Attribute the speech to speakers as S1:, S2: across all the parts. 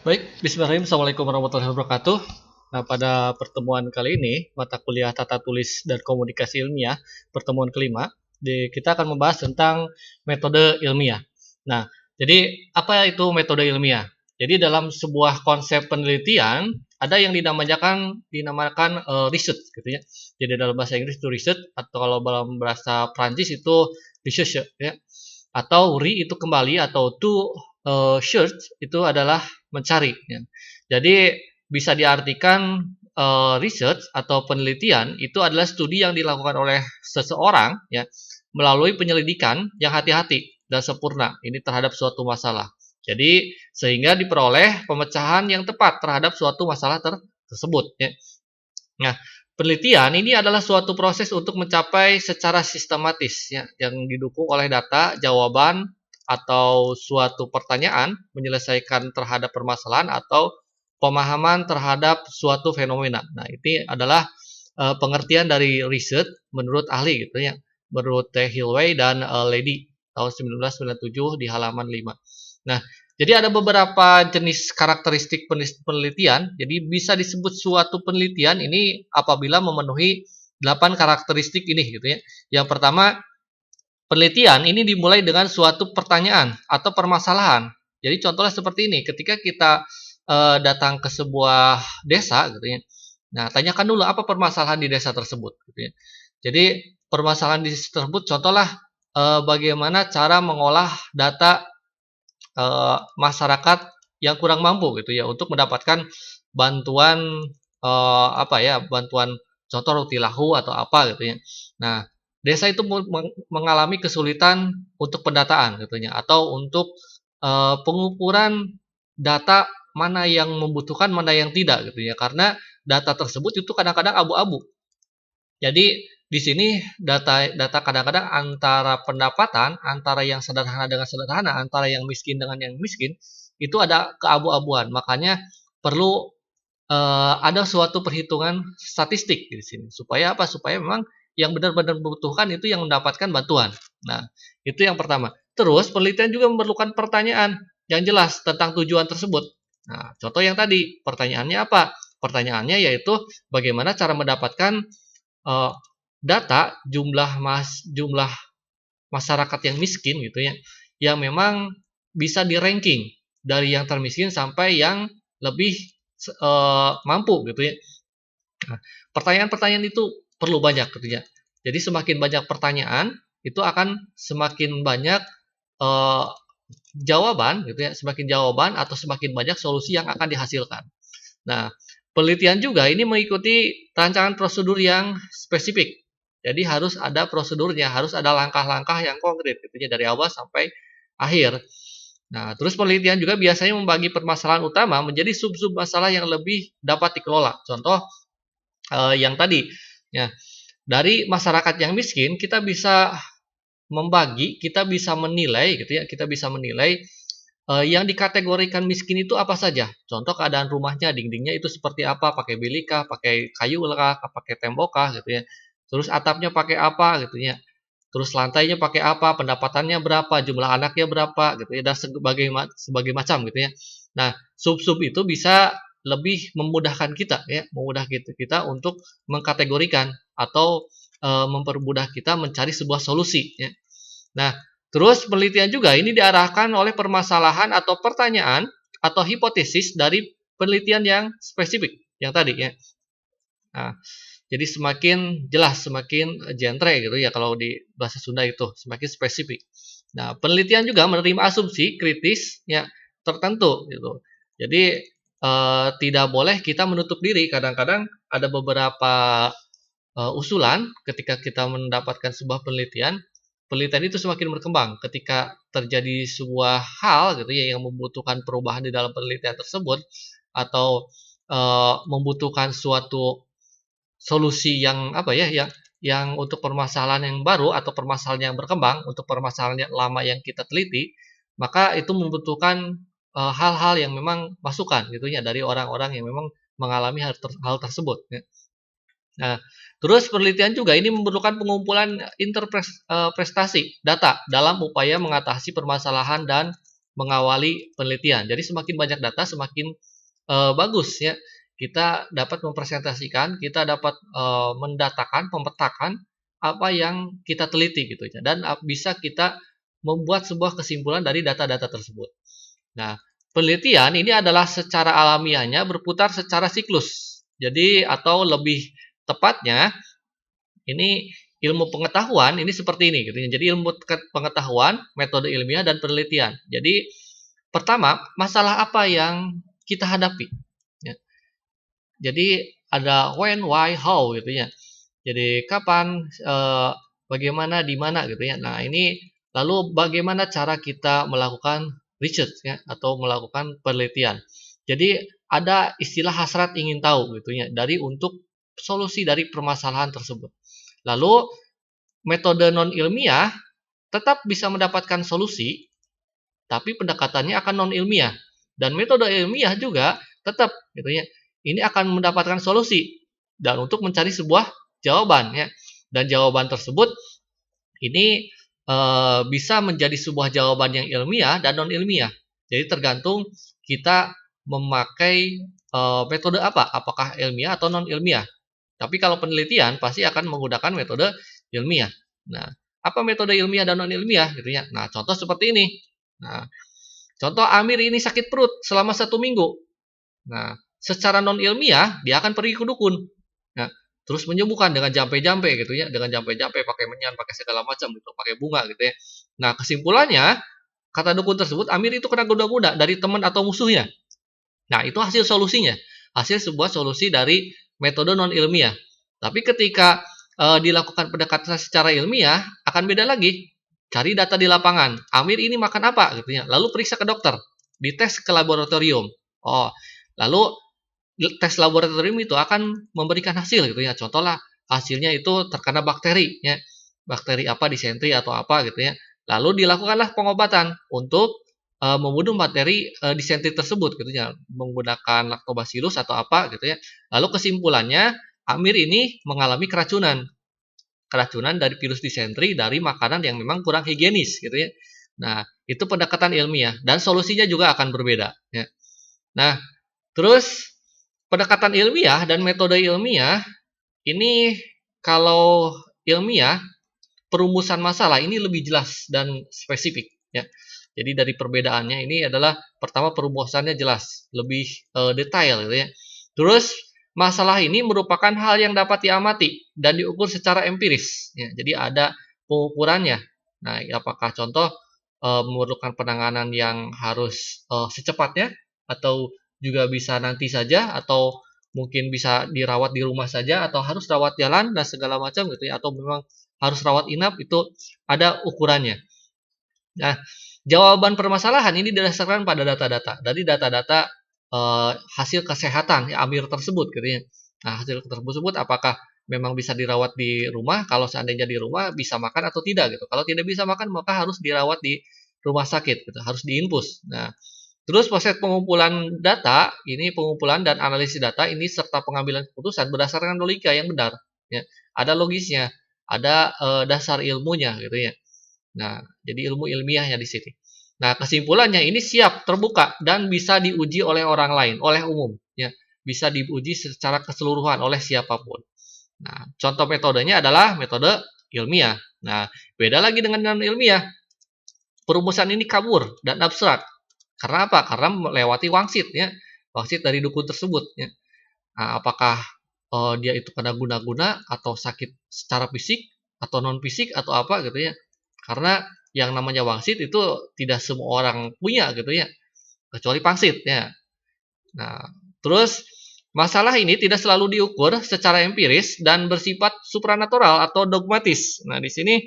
S1: Baik, bismillahirrahmanirrahim. Assalamualaikum warahmatullahi wabarakatuh. Nah, pada pertemuan kali ini, mata kuliah tata tulis dan komunikasi ilmiah, pertemuan kelima, kita akan membahas tentang metode ilmiah. Nah, jadi apa itu metode ilmiah? Jadi dalam sebuah konsep penelitian, ada yang dinamakan research, gitu ya. Jadi dalam bahasa Inggris itu research, atau kalau dalam bahasa Prancis itu research, ya. Atau itu kembali, atau search itu adalah mencari. Ya. Jadi bisa diartikan research atau penelitian itu adalah studi yang dilakukan oleh seseorang ya melalui penyelidikan yang hati-hati dan sempurna ini terhadap suatu masalah. Jadi sehingga diperoleh pemecahan yang tepat terhadap suatu masalah tersebut. Ya. Nah, penelitian ini adalah suatu proses untuk mencapai secara sistematis ya, yang didukung oleh data, jawaban, atau suatu pertanyaan, menyelesaikan terhadap permasalahan atau pemahaman terhadap suatu fenomena. Nah, ini adalah pengertian dari riset menurut ahli gitu ya. Menurut T. Hillway dan Lady tahun 1997 di halaman 5. Nah, jadi ada beberapa jenis karakteristik penelitian. Jadi bisa disebut suatu penelitian ini apabila memenuhi 8 karakteristik ini gitu ya. Yang pertama, penelitian ini dimulai dengan suatu pertanyaan atau permasalahan. Jadi contohnya seperti ini, ketika kita datang ke sebuah desa gitu ya. Nah, tanyakan dulu apa permasalahan di desa tersebut gitu ya. Jadi permasalahan di desa tersebut contohlah bagaimana cara mengolah data masyarakat yang kurang mampu gitu ya untuk mendapatkan bantuan bantuan contoh roti lahu atau apa gitu ya. Nah, desa itu mengalami kesulitan untuk pendataan gitu ya atau untuk pengukuran data mana yang membutuhkan mana yang tidak gitu ya karena data tersebut itu kadang-kadang abu-abu. Jadi di sini data kadang-kadang antara pendapatan antara yang sederhana dengan sederhana, antara yang miskin dengan yang miskin itu ada keabu-abuan. Makanya perlu ada suatu perhitungan statistik di sini. Supaya apa? Supaya memang yang benar-benar membutuhkan itu yang mendapatkan bantuan. Nah, itu yang pertama. Terus penelitian juga memerlukan pertanyaan yang jelas tentang tujuan tersebut. Nah, contoh yang tadi, pertanyaannya apa? Pertanyaannya yaitu bagaimana cara mendapatkan uh, data jumlah masyarakat yang miskin gitu ya, yang memang bisa di-ranking dari yang termiskin sampai yang lebih mampu gitu ya. Nah, pertanyaan-pertanyaan itu perlu banyak gitu ya. Jadi semakin banyak pertanyaan itu akan semakin banyak uh, jawaban gitu ya, semakin jawaban atau semakin banyak solusi yang akan dihasilkan. Nah, penelitian juga ini mengikuti rancangan prosedur yang spesifik. Jadi harus ada prosedurnya, harus ada langkah-langkah yang konkret gitu ya dari awal sampai akhir. Nah, terus penelitian juga biasanya membagi permasalahan utama menjadi sub-sub masalah yang lebih dapat dikelola. Contoh yang tadi ya, dari masyarakat yang miskin kita bisa membagi, kita bisa menilai gitu ya, kita bisa menilai yang dikategorikan miskin itu apa saja. Contoh keadaan rumahnya, dindingnya itu seperti apa, pakai bilikah, pakai kayu kah, pakai tembok kah gitu ya. Terus atapnya pakai apa gitu ya. Terus lantainya pakai apa, pendapatannya berapa, jumlah anaknya berapa gitu ya dan sebagai macam gitu ya. Nah, sub-sub itu bisa lebih memudahkan kita ya, memudahkan kita untuk mengkategorikan atau mempermudah kita mencari sebuah solusi ya. Nah, terus penelitian juga ini diarahkan oleh permasalahan atau pertanyaan atau hipotesis dari penelitian yang spesifik yang tadi ya. Nah, jadi semakin jelas, semakin genre gitu ya kalau di bahasa Sunda itu, semakin spesifik. Nah, penelitian juga menerima asumsi kritis ya tertentu gitu. Jadi tidak boleh kita menutup diri. Kadang-kadang ada beberapa usulan ketika kita mendapatkan sebuah penelitian, penelitian itu semakin berkembang. Ketika terjadi sebuah hal gitu ya yang membutuhkan perubahan di dalam penelitian tersebut atau membutuhkan suatu solusi yang apa ya yang untuk permasalahan yang baru atau permasalahan yang berkembang untuk permasalahan yang lama yang kita teliti, maka itu membutuhkan hal-hal yang memang masukan gitu ya dari orang-orang yang memang mengalami hal tersebut ya. Nah, terus penelitian juga ini memerlukan pengumpulan interpretasi data dalam upaya mengatasi permasalahan dan mengawali penelitian. Jadi semakin banyak data semakin bagus ya. Kita dapat mempresentasikan, kita dapat mendatakan, memetakan apa yang kita teliti gitu ya. Dan bisa kita membuat sebuah kesimpulan dari data-data tersebut. Nah, penelitian ini adalah secara alamiahnya berputar secara siklus. Jadi atau lebih tepatnya ini ilmu pengetahuan ini seperti ini gitu ya. Jadi ilmu pengetahuan, metode ilmiah dan penelitian. Jadi pertama, masalah apa yang kita hadapi ya. Jadi ada when, why, how gitu ya. Jadi kapan, bagaimana, di mana gitu ya. Nah, ini lalu bagaimana cara kita melakukan research ya atau melakukan penelitian. Jadi ada istilah hasrat ingin tahu gitu ya dari untuk solusi dari permasalahan tersebut. Lalu metode non ilmiah tetap bisa mendapatkan solusi, tapi pendekatannya akan non ilmiah. Dan metode ilmiah juga tetap gitu ya. Ini akan mendapatkan solusi dan untuk mencari sebuah jawaban ya. Dan jawaban tersebut ini bisa menjadi sebuah jawaban yang ilmiah dan non ilmiah. Jadi tergantung kita memakai metode apa, apakah ilmiah atau non ilmiah. Tapi kalau penelitian pasti akan menggunakan metode ilmiah. Nah, apa metode ilmiah dan non ilmiah gitu ya? Nah, contoh seperti ini. Nah, contoh Amir ini sakit perut selama 1 minggu. Nah, secara non ilmiah dia akan pergi ke dukun. Nah, terus menyembuhkan dengan jampe-jampe gitu ya, dengan jampe-jampe pakai menyan, pakai segala macam gitu, pakai bunga gitu ya. Nah, kesimpulannya kata dukun tersebut Amir itu kena guna-guna dari teman atau musuhnya. Nah, itu hasil solusinya. Hasil sebuah solusi dari metode non ilmiah. Tapi ketika dilakukan pendekatan secara ilmiah akan beda lagi. Cari data di lapangan. Amir ini makan apa gitu ya. Lalu periksa ke dokter, dites ke laboratorium. Oh, lalu tes laboratorium itu akan memberikan hasil gitu ya. Contohlah hasilnya itu terkena bakteri ya. Bakteri apa disentri atau apa gitu ya. Lalu dilakukanlah pengobatan untuk membunuh bakteri disentri tersebut gitu ya, menggunakan lactobacillus atau apa gitu ya. Lalu kesimpulannya Amir ini mengalami keracunan dari virus disentri dari makanan yang memang kurang higienis gitu ya. Nah, itu pendekatan ilmiah dan solusinya juga akan berbeda ya. Nah, terus pendekatan ilmiah dan metode ilmiah ini kalau ilmiah perumusan masalah ini lebih jelas dan spesifik ya. Jadi dari perbedaannya ini adalah pertama perumusannya jelas, lebih detail gitu ya. Terus masalah ini merupakan hal yang dapat diamati dan diukur secara empiris ya. Jadi ada pengukurannya. Nah, apakah contoh memerlukan penanganan yang harus secepatnya atau juga bisa nanti saja atau mungkin bisa dirawat di rumah saja atau harus rawat jalan dan segala macam gitu ya atau memang harus rawat inap itu ada ukurannya. Nah, jawaban permasalahan ini didasarkan pada data-data. Dari data-data hasil kesehatan ya, Amir tersebut gitu ya. Nah, hasil tersebut apakah memang bisa dirawat di rumah? Kalau seandainya di rumah bisa makan atau tidak gitu. Kalau tidak bisa makan maka harus dirawat di rumah sakit gitu, harus diinfus. Nah, terus proses pengumpulan data, ini pengumpulan dan analisis data ini serta pengambilan keputusan berdasarkan logika yang benar ya. Ada logisnya, ada dasar ilmunya gitu ya. Nah, jadi ilmu ilmiahnya di sini. Nah, kesimpulannya ini siap terbuka dan bisa diuji oleh orang lain, oleh umum, ya. Bisa diuji secara keseluruhan oleh siapapun. Nah, contoh metodenya adalah metode ilmiah. Nah, beda lagi dengan non ilmiah. Perumusan ini kabur dan abstrak. Karena apa? Karena melewati wangsit, ya. Wangsit dari dukun tersebut, ya. Nah, apakah dia itu kena guna-guna atau sakit secara fisik atau non fisik atau apa gitu ya? Karena yang namanya wangsit itu tidak semua orang punya gitu ya, kecuali pangsit ya. Nah, terus masalah ini tidak selalu diukur secara empiris dan bersifat supranatural atau dogmatis. Nah, di sini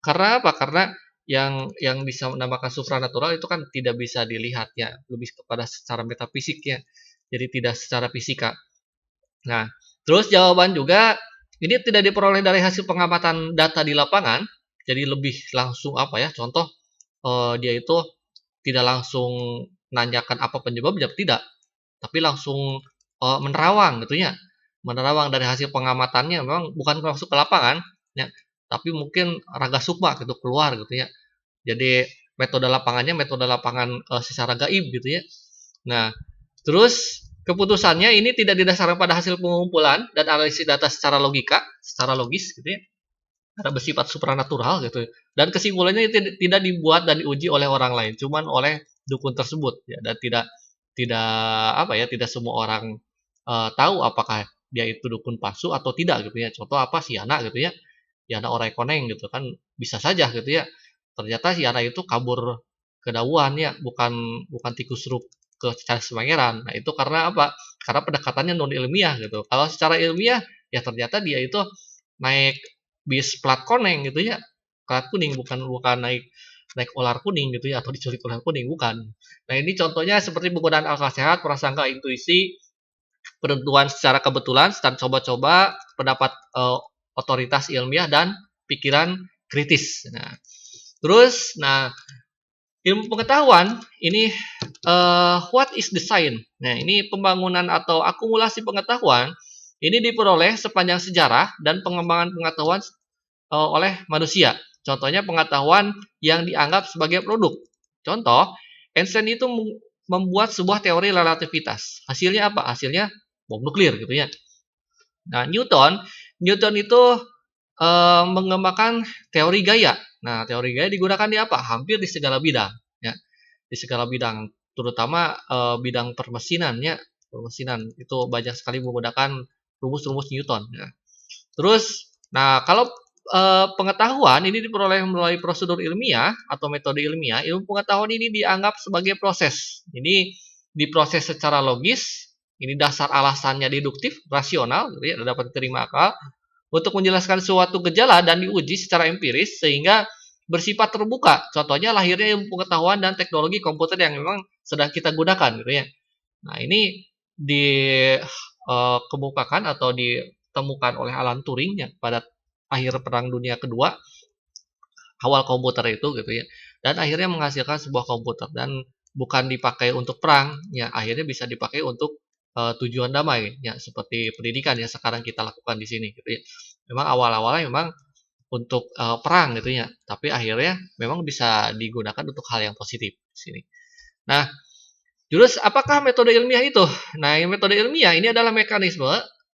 S1: karena apa? Karena yang bisa menamakan supranatural itu kan tidak bisa dilihat ya, lebih kepada secara metafisik ya. Jadi tidak secara fisika. Nah, terus jawaban juga ini tidak diperoleh dari hasil pengamatan data di lapangan. Jadi lebih langsung apa ya? Contoh dia itu tidak langsung nanyakan apa penyebabnya, tidak, tapi langsung menerawang gitu ya. Menerawang dari hasil pengamatannya memang bukan masuk ke lapangan ya, tapi mungkin raga sukma gitu keluar gitu ya. Jadi metode lapangan secara gaib gitu ya. Nah, terus keputusannya ini tidak didasarkan pada hasil pengumpulan dan analisis data secara logis gitu ya, karena bersifat supranatural gitu. Dan kesimpulannya tidak dibuat dan diuji oleh orang lain, cuman oleh dukun tersebut ya, dan tidak tidak semua orang tahu apakah dia itu dukun palsu atau tidak gitu ya. Contoh si Yana gitu ya. Yana Orai Koneng gitu kan, bisa saja gitu ya. Ternyata si Yana itu kabur ke Dauan ya, bukan bukan tikus rup ke Charles Pangeran. Nah, itu karena apa? Karena pendekatannya non ilmiah gitu. Kalau secara ilmiah ya ternyata dia itu naik bis plat koneng gitu ya. Plat kuning, bukan bukan naik naik ular kuning gitu ya, atau diculik ular kuning, bukan. Nah, ini contohnya seperti penggunaan akal sehat, prasangka, intuisi, penentuan secara kebetulan, dan coba-coba pendapat otoritas ilmiah dan pikiran kritis. Nah, ilmu pengetahuan ini what is the science? Nah, ini pembangunan atau akumulasi pengetahuan ini diperoleh sepanjang sejarah dan pengembangan pengetahuan oleh manusia. Contohnya pengetahuan yang dianggap sebagai produk. Contoh, Einstein itu membuat sebuah teori relativitas. Hasilnya apa? Hasilnya bom nuklir gitu ya. Nah, Newton itu mengembangkan teori gaya. Nah, teori gaya digunakan di apa? Hampir di segala bidang, ya. Di segala bidang, terutama bidang permesinan ya. Permesinan itu banyak sekali menggunakan rumus-rumus Newton ya. Terus, nah kalau pengetahuan ini diperoleh melalui prosedur ilmiah atau metode ilmiah, ilmu pengetahuan ini dianggap sebagai proses. Ini diproses secara logis, ini dasar alasannya deduktif, rasional, gitu ya, dapat diterima akal, untuk menjelaskan suatu gejala dan diuji secara empiris sehingga bersifat terbuka. Contohnya lahirnya ilmu pengetahuan dan teknologi komputer yang memang sedang kita gunakan, gitu ya. Nah, ini dikemukakan atau ditemukan oleh Alan Turing ya, pada akhir Perang Dunia Kedua, awal komputer itu gitu ya, dan akhirnya menghasilkan sebuah komputer, dan bukan dipakai untuk perang ya, akhirnya bisa dipakai untuk tujuan damai ya, seperti pendidikan yang sekarang kita lakukan di sini gitu ya. Memang awal-awalnya memang untuk perang gitu ya, tapi akhirnya memang bisa digunakan untuk hal yang positif di sini. Nah, terus apakah metode ilmiah itu? Nah, metode ilmiah ini adalah mekanisme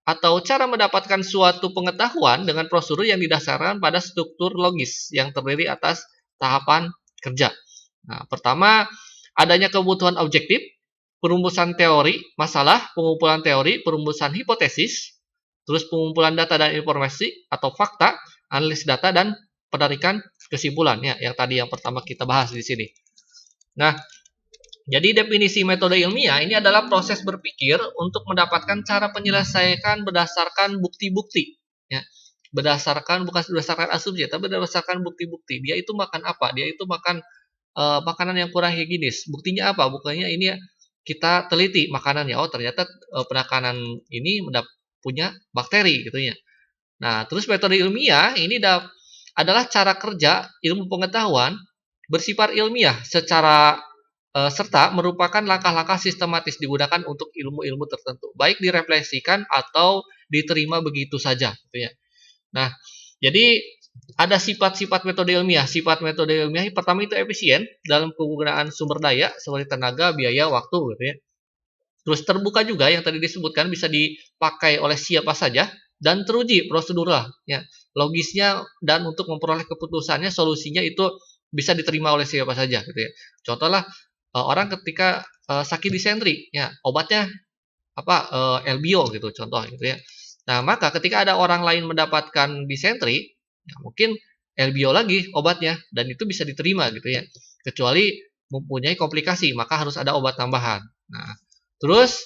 S1: atau cara mendapatkan suatu pengetahuan dengan prosedur yang didasarkan pada struktur logis yang terdiri atas tahapan kerja. Nah, pertama, adanya kebutuhan objektif, perumusan teori, masalah, pengumpulan teori, perumusan hipotesis, terus pengumpulan data dan informasi atau fakta, analisis data, dan penarikan kesimpulannya, yang tadi yang pertama kita bahas di sini. Nah, jadi definisi metode ilmiah ini adalah proses berpikir untuk mendapatkan cara penyelesaian berdasarkan bukti-bukti. Ya. Bukan berdasarkan asumsi, tapi berdasarkan bukti-bukti. Dia itu makan apa? Dia itu makan makanan yang kurang higienis. Buktinya apa? Buktinya ini kita teliti makanannya. Oh, ternyata penakanan ini punya bakteri gitu ya. Nah, terus metode ilmiah ini adalah cara kerja ilmu pengetahuan bersifat ilmiah serta merupakan langkah-langkah sistematis digunakan untuk ilmu-ilmu tertentu, baik direfleksikan atau diterima begitu saja, gitu ya. Nah, jadi ada sifat-sifat metode ilmiah. Sifat metode ilmiah pertama itu efisien dalam penggunaan sumber daya seperti tenaga, biaya, waktu, gitu ya. Terus terbuka juga yang tadi disebutkan, bisa dipakai oleh siapa saja dan teruji prosedural, ya, logisnya, dan untuk memperoleh keputusannya, solusinya itu bisa diterima oleh siapa saja, gitu ya. Contohlah orang ketika sakit disentri, ya obatnya LBO gitu, contoh gitu ya. Nah, maka ketika ada orang lain mendapatkan disentri, ya mungkin LBO lagi obatnya, dan itu bisa diterima gitu ya. Kecuali mempunyai komplikasi, maka harus ada obat tambahan. Nah, terus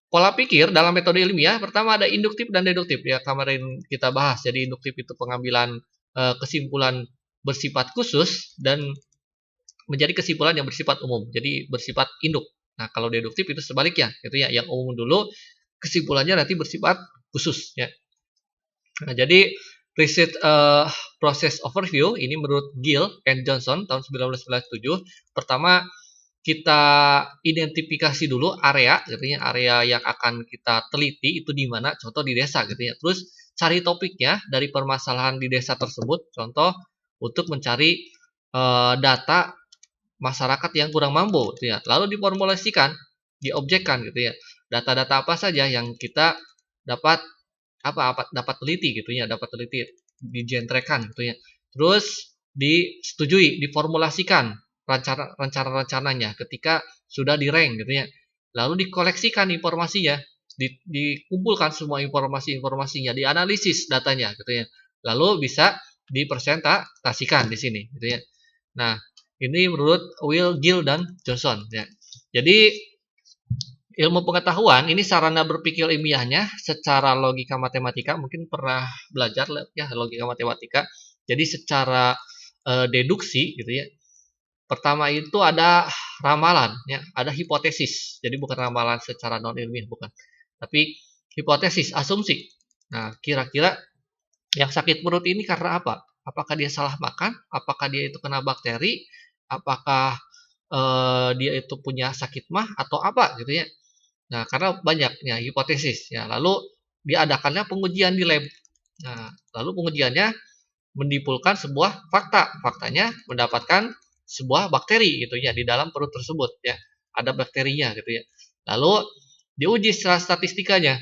S1: pola pikir dalam metode ilmiah pertama ada induktif dan deduktif ya, kemarin kita bahas. Jadi induktif itu pengambilan kesimpulan bersifat khusus dan menjadi kesimpulan yang bersifat umum, jadi bersifat induk. Nah, kalau deduktif itu sebaliknya, gitu ya, yang umum dulu, kesimpulannya nanti bersifat khusus, ya. Nah, jadi riset process overview ini menurut Gill and Johnson tahun 1997, pertama kita identifikasi dulu area, gitu ya, area yang akan kita teliti itu di mana, contoh di desa, gitu ya. Terus cari topiknya dari permasalahan di desa tersebut, contoh untuk mencari data masyarakat yang kurang mampu gitu ya. Lalu diformulasikan, diobjekkan gitu ya. Data-data apa saja yang kita dapat dapat teliti gitu ya, dapat teliti, dijentrekan gitu ya. Terus disetujui, diformulasikan rencana-rencananya ketika sudah di-rank gitu ya. Lalu dikoleksikan informasinya, dikumpulkan semua informasi-informasinya, dianalisis datanya gitu ya. Lalu bisa dipresentasikan di sini gitu ya. Nah, ini menurut Will, Gill, dan Johnson ya. Jadi ilmu pengetahuan ini sarana berpikir ilmiahnya secara logika matematika, mungkin pernah belajar ya logika matematika. Jadi secara deduksi gitu ya. Pertama itu ada ramalan ya, ada hipotesis. Jadi bukan ramalan secara non ilmiah bukan. Tapi hipotesis, asumsi. Nah, kira-kira yang sakit perut ini karena apa? Apakah dia salah makan? Apakah dia itu kena bakteri? Apakah dia itu punya sakit mah atau apa gitu ya? Nah, karena banyaknya hipotesis ya. Lalu diadakannya pengujian di lab. Nah, lalu pengujiannya menimbulkan sebuah fakta. Faktanya mendapatkan sebuah bakteri gitu ya di dalam perut tersebut ya. Ada bakterinya gitu ya. Lalu diuji secara statistikanya.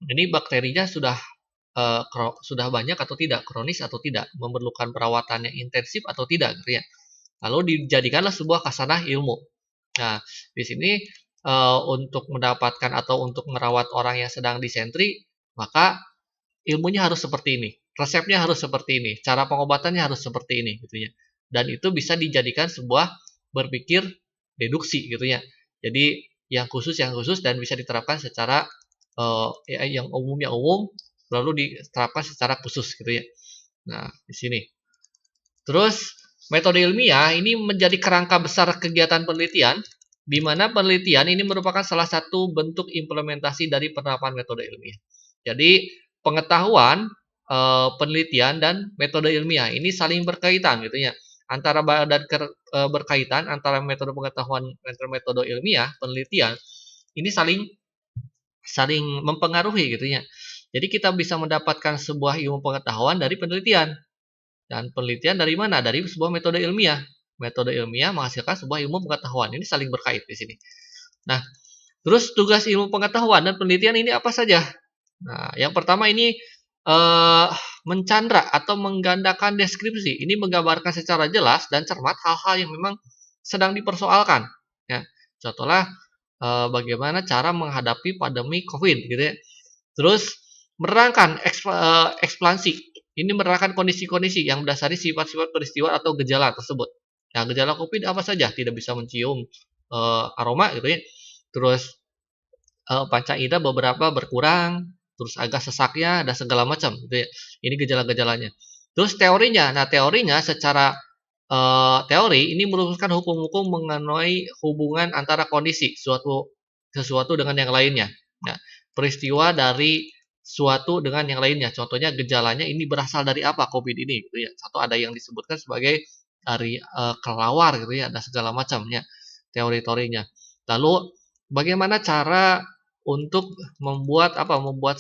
S1: Ini bakterinya sudah banyak atau tidak, kronis atau tidak, memerlukan perawatannya intensif atau tidak gitu ya. Lalu dijadikanlah sebuah khasanah ilmu. Nah, di sini untuk mendapatkan atau untuk merawat orang yang sedang disentri, maka ilmunya harus seperti ini, resepnya harus seperti ini, cara pengobatannya harus seperti ini, gitu ya. Dan itu bisa dijadikan sebuah berpikir deduksi, gitu ya. Jadi yang khusus dan bisa diterapkan secara yang umum, lalu diterapkan secara khusus, gitu ya. Nah, di sini. Terus metode ilmiah ini menjadi kerangka besar kegiatan penelitian, di mana penelitian ini merupakan salah satu bentuk implementasi dari penerapan metode ilmiah. Jadi pengetahuan, penelitian dan metode ilmiah ini saling berkaitan gitu ya. Antara berkaitan antara metode pengetahuan dan metode ilmiah, penelitian ini saling mempengaruhi gitu ya. Jadi kita bisa mendapatkan sebuah ilmu pengetahuan dari penelitian. Dan penelitian dari mana? Dari sebuah metode ilmiah. Metode ilmiah menghasilkan sebuah ilmu pengetahuan. Ini saling berkait di sini. Nah, terus tugas ilmu pengetahuan dan penelitian ini apa saja? Nah, yang pertama ini mencandra atau menggandakan deskripsi. Ini menggambarkan secara jelas dan cermat hal-hal yang memang sedang dipersoalkan. Ya, contohnya bagaimana cara menghadapi pandemi COVID, gitu ya. Terus menerangkan ekspansi. Ini menerangkan kondisi-kondisi yang mendasari sifat-sifat peristiwa atau gejala tersebut. Nah, gejala COVID apa saja? Tidak bisa mencium aroma gitu ya. Terus panca indera beberapa berkurang, terus agak sesaknya dan segala macam gitu ya. Ini gejala-gejalanya. Terus teorinya. Nah, teorinya secara teori ini merumuskan hukum-hukum mengenai hubungan antara kondisi sesuatu dengan yang lainnya. Nah, peristiwa dari suatu dengan yang lainnya. Contohnya gejalanya ini berasal dari apa COVID ini gitu ya. Satu ada yang disebutkan sebagai dari kelelawar gitu ya, ada segala macamnya teori-teorinya. Lalu bagaimana cara untuk membuat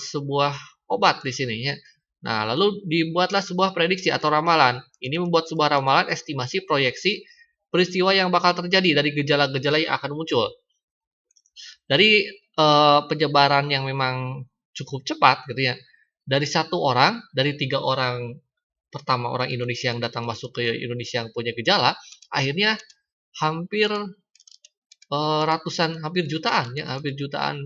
S1: sebuah obat di sini ya. Nah, lalu dibuatlah sebuah prediksi atau ramalan. Ini membuat sebuah ramalan, estimasi, proyeksi peristiwa yang bakal terjadi dari gejala-gejala yang akan muncul. Dari penyebaran yang memang cukup cepat gitu ya. Dari 1 orang, dari 3 orang pertama orang Indonesia yang datang masuk ke Indonesia yang punya gejala, akhirnya hampir hampir jutaan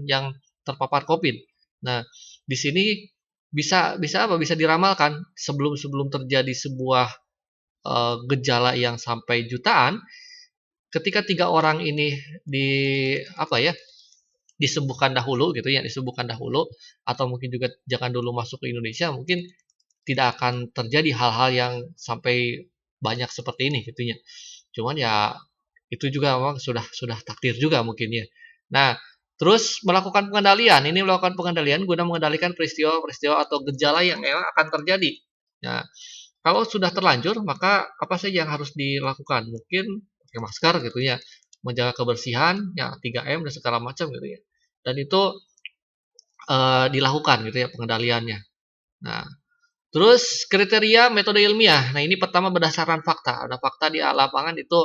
S1: yang terpapar COVID. Nah, di sini bisa diramalkan sebelum terjadi sebuah gejala yang sampai jutaan, ketika 3 orang ini disembuhkan dahulu gitu ya, atau mungkin juga jangan dulu masuk ke Indonesia, mungkin tidak akan terjadi hal-hal yang sampai banyak seperti ini gitu ya. Cuman ya itu juga memang sudah takdir juga mungkin ya. Nah, terus melakukan pengendalian. Ini melakukan pengendalian guna mengendalikan peristiwa-peristiwa atau gejala yang memang akan terjadi. Nah, kalau sudah terlanjur, maka apa saja yang harus dilakukan? Mungkin pakai masker gitu ya, menjaga kebersihan, ya 3M dan segala macam gitu ya. Dan itu dilakukan gitu ya pengendaliannya. Nah, terus kriteria metode ilmiah. Nah, ini pertama berdasarkan fakta. Ada fakta di lapangan itu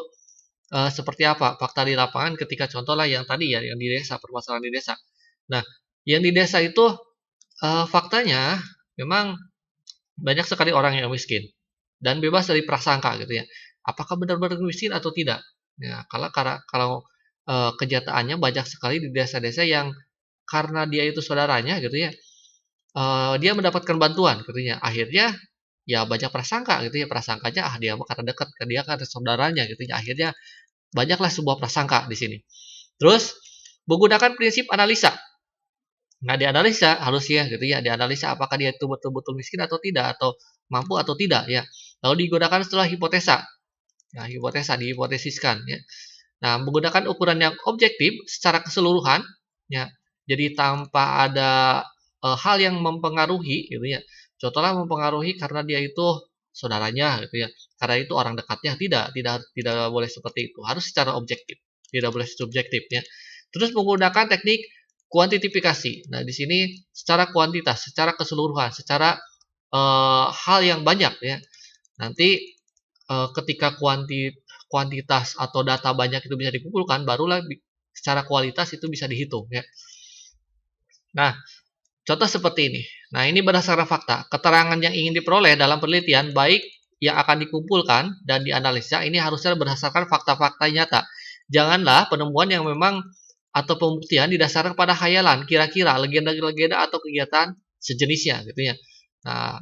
S1: seperti apa fakta di lapangan ketika contohlah yang tadi ya, yang di desa, permasalahan di desa. Nah, yang di desa itu faktanya memang banyak sekali orang yang miskin dan bebas dari prasangka gitu ya. Apakah benar-benar miskin atau tidak? Ya, kalau kenyataannya banyak sekali di desa-desa yang karena dia itu saudaranya gitu ya, dia mendapatkan bantuan gitu ya. Akhirnya ya banyak prasangka gitu ya, prasangkanya dia mah karena dekat ke dia karena saudaranya gitu ya. Akhirnya banyaklah sebuah prasangka di sini. Terus menggunakan prinsip analisa. Nah, dianalisa harusnya gitu ya, dianalisa apakah dia itu betul-betul miskin atau tidak, atau mampu atau tidak ya. Lalu digunakan setelah hipotesa. Nah, hipotesa dihipotesiskan ya. Nah, menggunakan ukuran yang objektif secara keseluruhan ya. Jadi tanpa ada hal yang mempengaruhi gitu ya. Contohnya mempengaruhi karena dia itu saudaranya gitu ya. Karena itu orang dekatnya, tidak boleh seperti itu. Harus secara objektif, tidak boleh subjektif ya. Terus menggunakan teknik kuantitifikasi. Nah, di sini secara kuantitas, secara keseluruhan, secara hal yang banyak ya. Nanti ketika kuantitas atau data banyak itu bisa dikumpulkan, barulah secara kualitas itu bisa dihitung ya. Nah, contoh seperti ini. Nah, ini berdasarkan fakta. Keterangan yang ingin diperoleh dalam penelitian baik yang akan dikumpulkan dan dianalisa ini harusnya berdasarkan fakta-fakta nyata. Janganlah penemuan yang memang atau pembuktian didasarkan pada khayalan, kira-kira, legenda-legenda atau kegiatan sejenisnya gitu ya. Nah,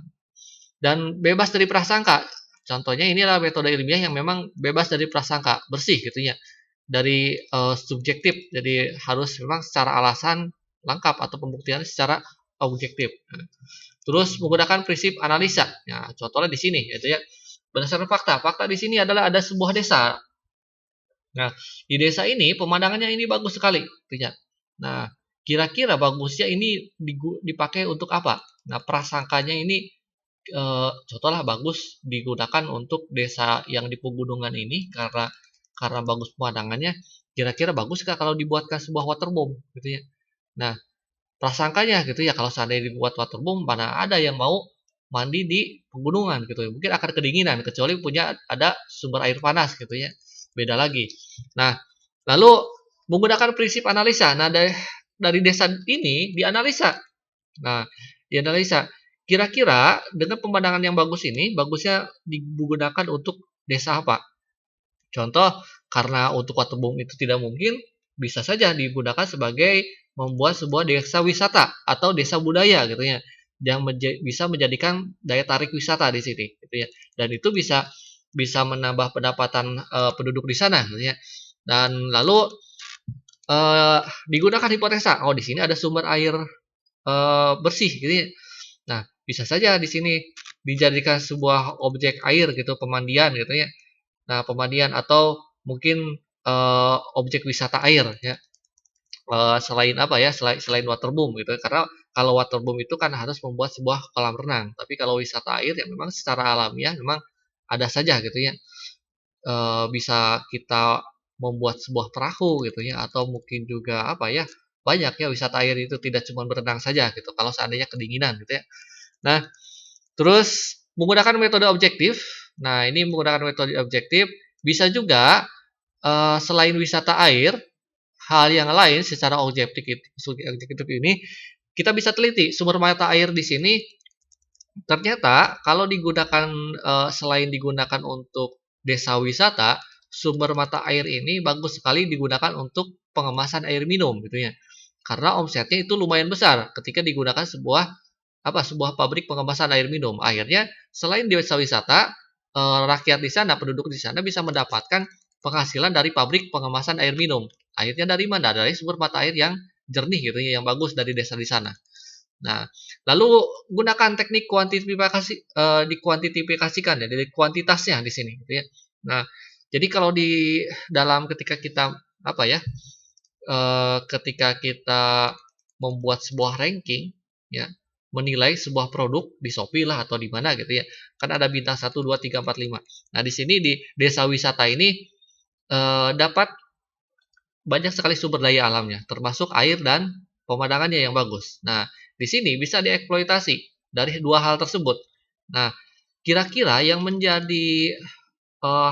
S1: dan bebas dari prasangka. Contohnya inilah metode ilmiah yang memang bebas dari prasangka, bersih gitu ya. Dari subjektif. Jadi harus memang secara alasan lengkap atau pembuktian secara objektif. Terus menggunakan prinsip analisa. Nah, contohnya di sini gitu ya. Berdasarkan fakta. Fakta di sini adalah ada sebuah desa. Nah, di desa ini pemandangannya ini bagus sekali gitu ya. Nah, kira-kira bagusnya ini dipakai untuk apa? Nah, prasangkanya ini contohlah bagus digunakan untuk desa yang di pegunungan ini karena bagus pemandangannya. Kira-kira bagus nggak kalau dibuatkan sebuah waterboom gitu ya. Nah, prasangkanya gitu ya, kalau seandainya dibuat waterboom, mana ada yang mau mandi di pegunungan gitu ya. Mungkin akan kedinginan kecuali punya ada sumber air panas gitu ya. Beda lagi. Nah, lalu menggunakan prinsip analisa. Nah, dari desa ini dianalisa. Nah, dianalisa. Kira-kira dengan pemandangan yang bagus ini, bagusnya digunakan untuk desa apa? Contoh, karena untuk waterboom itu tidak mungkin, bisa saja digunakan sebagai membuat sebuah desa wisata atau desa budaya gitu ya, yang bisa menjadikan daya tarik wisata di sini gitu ya. Dan itu bisa menambah pendapatan penduduk di sana gitu ya. Dan lalu digunakan hipotesa, oh di sini ada sumber air bersih gitu ya. Nah, bisa saja di sini dijadikan sebuah objek air gitu, pemandian gitu ya. Nah, pemandian atau mungkin objek wisata air ya. Selain apa ya? Selain waterboom gitu. Karena kalau waterboom itu kan harus membuat sebuah kolam renang. Tapi kalau wisata air ya memang secara alamiah memang ada saja gitu ya. Bisa kita membuat sebuah perahu gitu ya, atau mungkin juga apa ya, banyak ya wisata air itu tidak cuma berenang saja gitu kalau seandainya kedinginan gitu ya. Nah, terus menggunakan metode objektif. Nah, ini menggunakan metode objektif bisa juga selain wisata air, hal yang lain secara objektif ini kita bisa teliti sumber mata air di sini. Ternyata kalau digunakan selain digunakan untuk desa wisata, sumber mata air ini bagus sekali digunakan untuk pengemasan air minum gitu ya. Karena omsetnya itu lumayan besar ketika digunakan sebuah pabrik pengemasan air minum. Akhirnya selain di desa wisata, rakyat di sana, penduduk di sana bisa mendapatkan penghasilan dari pabrik pengemasan air minum. Akhirnya dari mana? Dari sumber mata air yang jernih gitu ya, yang bagus dari desa di sana. Nah, lalu gunakan teknik kuantifikasi, dikuantifikasikan ya, dari kuantitasnya di sini gitu ya. Nah, jadi kalau di dalam ketika kita apa ya, ketika kita membuat sebuah ranking ya, menilai sebuah produk di Shopee lah atau di mana gitu ya. Kan ada bintang 1 2 3 4 5. Nah, di sini di desa wisata ini dapat banyak sekali sumber daya alamnya, termasuk air dan pemandangannya yang bagus. Nah, di sini bisa dieksploitasi dari dua hal tersebut. Nah, kira-kira yang menjadi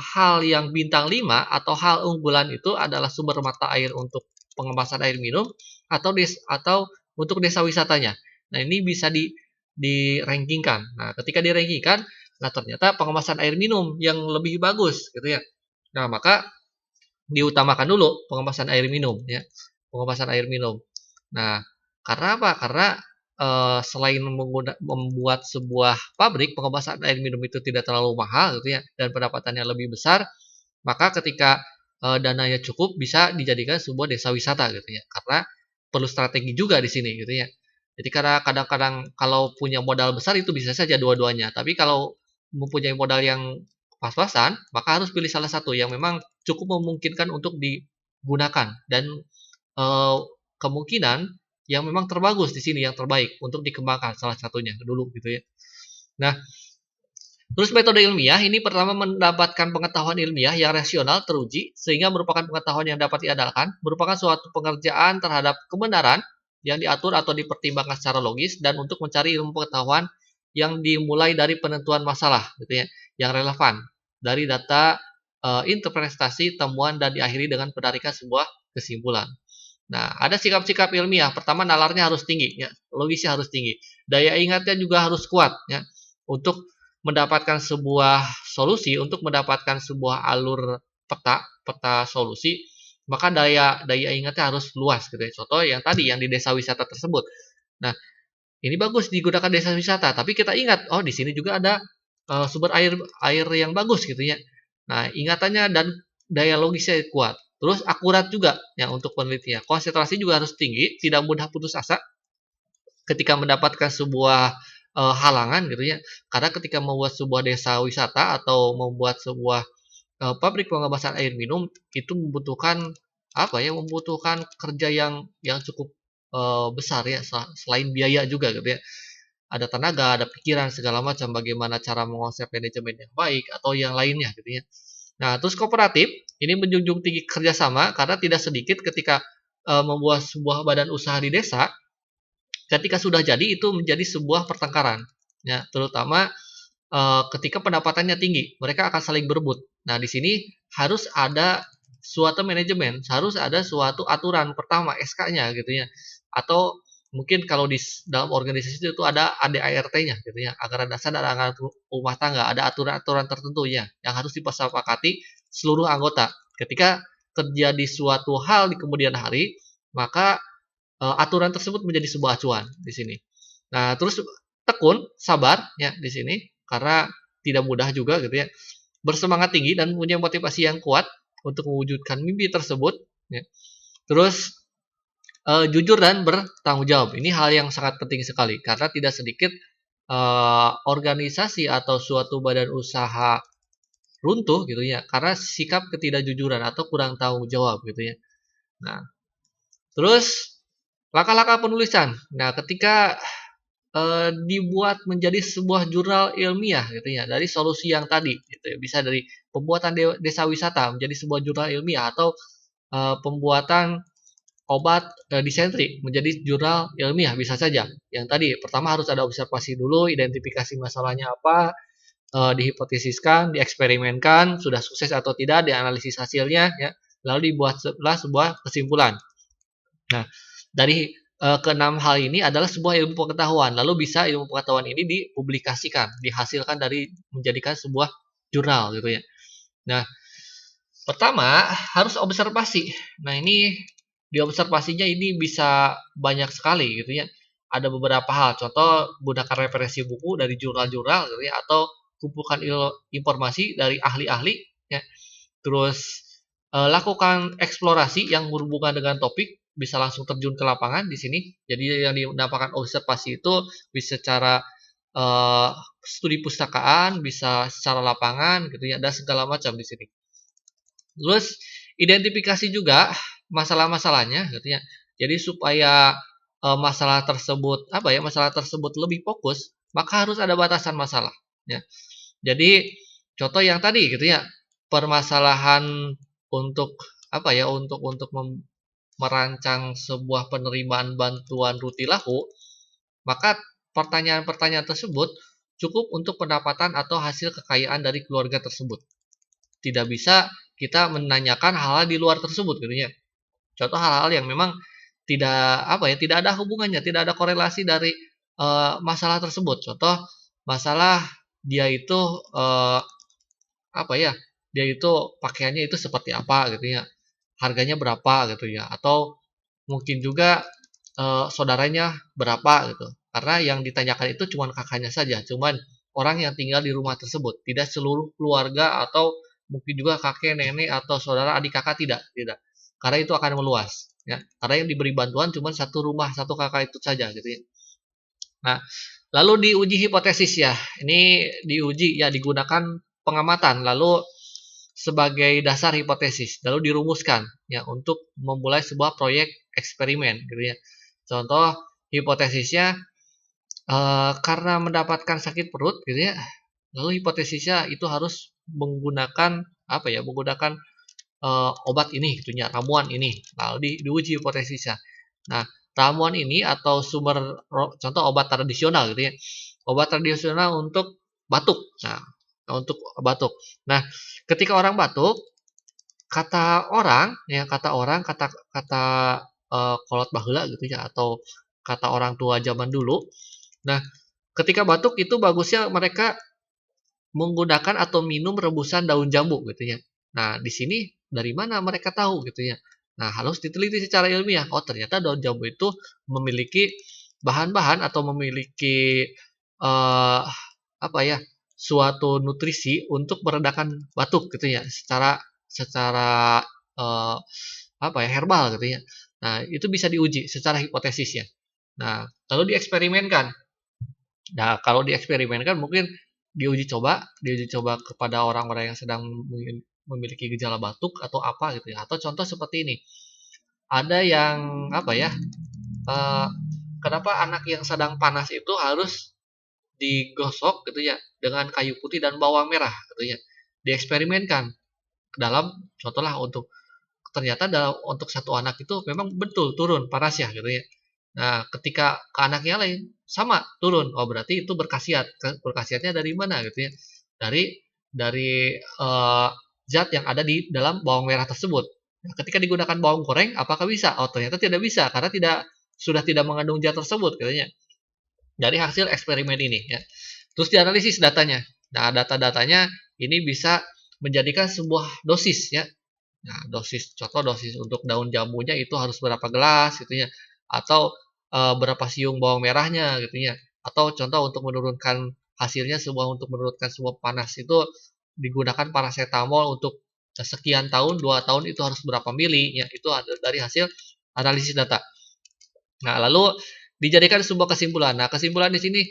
S1: hal yang bintang 5 atau hal unggulan itu adalah sumber mata air untuk pengemasan air minum atau untuk desa wisatanya. Nah, ini bisa di-rankingkan. Nah, ketika di-rankingkan, nah ternyata pengemasan air minum yang lebih bagus gitu ya. Nah, maka diutamakan dulu pengemasan air minum ya. Pengemasan air minum. Nah, karena apa? Karena selain membuat sebuah pabrik pengemasan air minum itu tidak terlalu mahal gitu ya dan pendapatannya lebih besar, maka ketika dananya cukup bisa dijadikan sebuah desa wisata gitu ya. Karena perlu strategi juga di sini gitu ya. Jadi karena kadang-kadang kalau punya modal besar itu bisa saja dua-duanya, tapi kalau mempunyai modal yang pas-pasan, maka harus pilih salah satu yang memang cukup memungkinkan untuk digunakan dan eh, kemungkinan yang memang terbagus di sini yang terbaik untuk dikembangkan salah satunya dulu gitu ya. Nah, terus metode ilmiah ini pertama mendapatkan pengetahuan ilmiah yang rasional teruji sehingga merupakan pengetahuan yang dapat diandalkan, merupakan suatu pengerjaan terhadap kebenaran yang diatur atau dipertimbangkan secara logis dan untuk mencari ilmu pengetahuan yang dimulai dari penentuan masalah gitu ya, yang relevan dari data interpretasi temuan dan diakhiri dengan penarikan sebuah kesimpulan. Nah, ada sikap-sikap ilmiah. Pertama, nalarnya harus tinggi, ya. Logisnya harus tinggi. Daya ingatnya juga harus kuat, ya. Untuk mendapatkan sebuah solusi, untuk mendapatkan sebuah alur peta solusi, maka daya ingatnya harus luas, gitu ya. Contoh yang tadi, yang di desa wisata tersebut. Nah, ini bagus digunakan desa wisata, tapi kita ingat, oh di sini juga ada sumber air yang bagus, gitu ya. Nah, ingatannya dan daya logisnya kuat. Terus akurat juga ya untuk penelitian. Konsentrasi juga harus tinggi, tidak mudah putus asa ketika mendapatkan sebuah halangan gitu ya. Karena ketika membuat sebuah desa wisata atau membuat sebuah pabrik pengemasan air minum itu membutuhkan apa ya? Membutuhkan kerja yang cukup besar ya, selain biaya juga gitu ya. Ada tenaga, ada pikiran segala macam bagaimana cara mengonsep manajemen yang baik atau yang lainnya gitu ya. Nah, terus kooperatif ini menjunjung tinggi kerjasama karena tidak sedikit ketika membuat sebuah badan usaha di desa, ketika sudah jadi itu menjadi sebuah pertengkaran, ya, terutama ketika pendapatannya tinggi, mereka akan saling berebut. Nah, di sini harus ada suatu manajemen, harus ada suatu aturan pertama SK-nya gitu ya, atau mungkin kalau di dalam organisasi itu ada ADART-nya gitu ya, anggaran dasar dan anggaran rumah tangga, ada aturan-aturan tertentu ya yang harus disepakati seluruh anggota. Ketika terjadi suatu hal di kemudian hari, maka aturan tersebut menjadi sebuah acuan di sini. Nah, terus tekun, sabar ya di sini karena tidak mudah juga gitu ya. Bersemangat tinggi dan punya motivasi yang kuat untuk mewujudkan mimpi tersebut ya. Terus jujur dan bertanggung jawab. Ini hal yang sangat penting sekali karena tidak sedikit organisasi atau suatu badan usaha runtuh gitu ya karena sikap ketidakjujuran atau kurang tanggung jawab gitu ya. Nah, terus langkah-langkah penulisan. Nah, ketika dibuat menjadi sebuah jurnal ilmiah gitu ya dari solusi yang tadi gitu ya. Bisa dari pembuatan desa wisata menjadi sebuah jurnal ilmiah atau pembuatan obat disentri menjadi jurnal ilmiah bisa saja. Yang tadi pertama harus ada observasi dulu, identifikasi masalahnya apa, dihipotesiskan, dieksperimenkan, sudah sukses atau tidak, dianalisis hasilnya ya. Lalu dibuatlah sebuah kesimpulan. Nah, dari keenam hal ini adalah sebuah ilmu pengetahuan. Lalu bisa ilmu pengetahuan ini dipublikasikan, dihasilkan dari menjadikan sebuah jurnal gitu ya. Nah, pertama harus observasi. Nah, ini di observasinya ini bisa banyak sekali gitu ya. Ada beberapa hal, contoh gunakan referensi buku dari jurnal-jurnal gitu ya, atau kumpulkan informasi dari ahli-ahli ya. Terus lakukan eksplorasi yang berhubungan dengan topik, bisa langsung terjun ke lapangan di sini. Jadi yang dinamakan observasi itu bisa secara studi pustakaan, bisa secara lapangan gitu ya, dan segala macam di sini. Terus identifikasi juga masalah-masalahnya gitu ya. Jadi supaya masalah tersebut masalah tersebut lebih fokus, maka harus ada batasan masalah ya. Jadi contoh yang tadi gitu ya, permasalahan untuk untuk merancang sebuah penerimaan bantuan rutilahu, maka pertanyaan-pertanyaan tersebut cukup untuk pendapatan atau hasil kekayaan dari keluarga tersebut. tidak bisa kita menanyakan hal-hal di luar tersebut gitu ya. Contoh hal-hal yang memang tidak ada hubungannya, tidak ada korelasi dari masalah tersebut. Contoh masalah dia itu eh, apa ya? Dia itu pakaiannya itu seperti apa gitu ya. Harganya berapa gitu ya. Atau mungkin juga saudaranya berapa gitu. Karena yang ditanyakan itu cuma kakaknya saja, cuman orang yang tinggal di rumah tersebut, tidak seluruh keluarga atau mungkin juga kakek, nenek atau saudara, adik kakak tidak, tidak. Karena itu akan meluas, ya. Karena yang diberi bantuan cuma satu rumah, satu kakak itu saja gitu ya. Nah, lalu diuji hipotesis ya. Ini diuji ya digunakan pengamatan lalu sebagai dasar hipotesis lalu dirumuskan ya untuk memulai sebuah proyek eksperimen gitu ya. Contoh hipotesisnya karena mendapatkan sakit perut gitu ya. Lalu hipotesisnya itu harus menggunakan menggunakan obat ini gitu ya, ramuan ini. Lalu diuji hipotesisnya. Nah, ramuan ini atau sumber contoh obat tradisional gitu ya. Obat tradisional untuk batuk. Nah, untuk batuk. Nah, ketika orang batuk, kata orang ya kata kolot baheula gitu ya atau kata orang tua zaman dulu. Nah, ketika batuk itu bagusnya mereka menggunakan atau minum rebusan daun jambu gitu ya. Nah, di sini dari mana mereka tahu gitu ya. Nah, harus diteliti secara ilmiah. Oh, ternyata daun jambu itu memiliki bahan-bahan atau memiliki eh apa ya? Suatu nutrisi untuk meredakan batuk gitu ya, secara secara eh, herbal gitu ya. Nah, itu bisa diuji secara hipotesis ya. Nah, lalu dieksperimenkan. Nah, kalau dieksperimenkan mungkin diuji coba kepada orang-orang yang sedang memiliki gejala batuk atau apa gitu ya. Atau contoh seperti ini. Ada yang eh, kenapa anak yang sedang panas itu harus digosok gitu ya dengan kayu putih dan bawang merah gitu ya. Dieksperimenkan dalam contohlah untuk ternyata untuk satu anak itu memang betul turun panasnya gitu ya. Nah, ketika ke anaknya lain sama turun. Oh, berarti itu berkhasiat. Berkhasiatnya dari mana gitu ya? Dari zat yang ada di dalam bawang merah tersebut. Nah, ketika digunakan bawang goreng, apakah bisa? Oh, ternyata tidak bisa karena sudah tidak mengandung zat tersebut katanya. Dari hasil eksperimen ini ya. Terus dianalisis datanya. Nah, data-datanya ini bisa menjadikan sebuah dosis ya. Nah, dosis untuk daun jambunya itu harus berapa gelas gitu ya. Atau berapa siung bawang merahnya gitu ya. Atau contoh untuk menurunkan hasilnya untuk menurunkan sebuah panas itu digunakan paracetamol untuk sekian tahun, 2 tahun itu harus berapa mili ya. Itu ada dari hasil analisis data. Nah, lalu dijadikan sebuah kesimpulan. Nah, kesimpulan di sini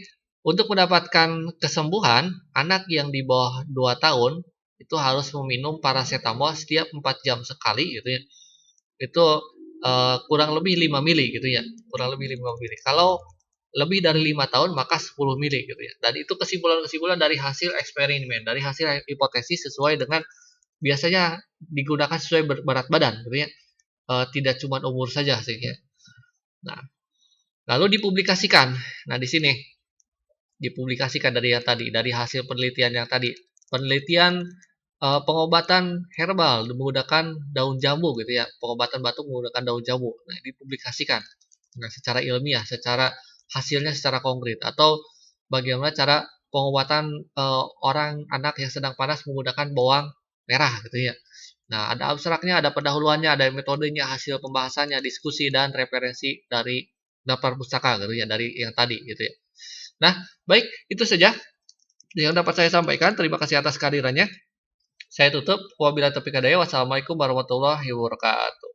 S1: untuk mendapatkan kesembuhan, anak yang di bawah 2 tahun itu harus meminum paracetamol setiap 4 jam sekali gitu ya. Itu kurang lebih 5 mili gitu ya. Kurang lebih 5 mili. Kalau lebih dari 5 tahun maka 10 mili gitu ya. Dan itu kesimpulan-kesimpulan dari hasil eksperimen, dari hasil hipotesis sesuai dengan biasanya digunakan sesuai berat badan gitu ya. Tidak cuma umur saja sih ya. Nah, lalu dipublikasikan. Nah, di sini dipublikasikan dari yang tadi, dari hasil penelitian yang tadi. Penelitian pengobatan herbal menggunakan daun jambu gitu ya. Pengobatan batuk menggunakan daun jambu. Nah, dipublikasikan. Nah, secara ilmiah, hasilnya secara konkret atau bagaimana cara pengobatan orang anak yang sedang panas menggunakan bawang merah gitu ya. Nah, ada abstraknya, ada pendahuluannya, ada metodenya, hasil pembahasannya, diskusi dan referensi dari daftar pustaka gitu ya, dari yang tadi gitu ya. Nah, baik, itu saja yang dapat saya sampaikan. Terima kasih atas kehadirannya. Saya tutup. Wabillahi taufiq hidayah. Wassalamualaikum warahmatullahi wabarakatuh.